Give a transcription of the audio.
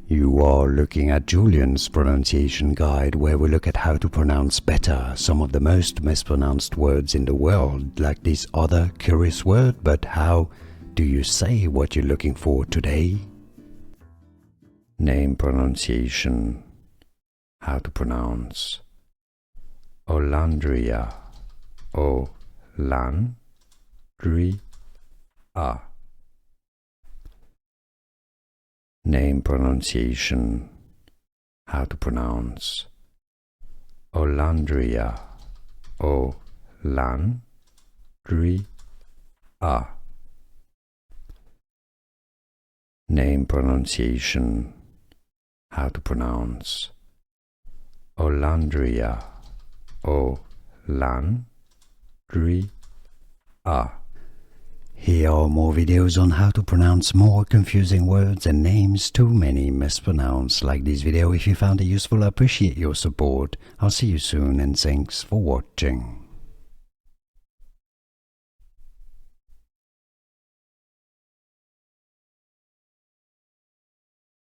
You are looking at Julian's pronunciation guide, where we look at how to pronounce better some of the most mispronounced words in the world, like this other curious word. But how do you say what you're looking for today? Name pronunciation. How to pronounce Olandria. Olandria. Name pronunciation. How to pronounce Olandria. Olandria. Name pronunciation. How to pronounce Olandria. Olandria. Here are more videos on how to pronounce more confusing words and names too many mispronounced. Like this video if you found it useful. I appreciate your support. I'll see you soon and thanks for watching.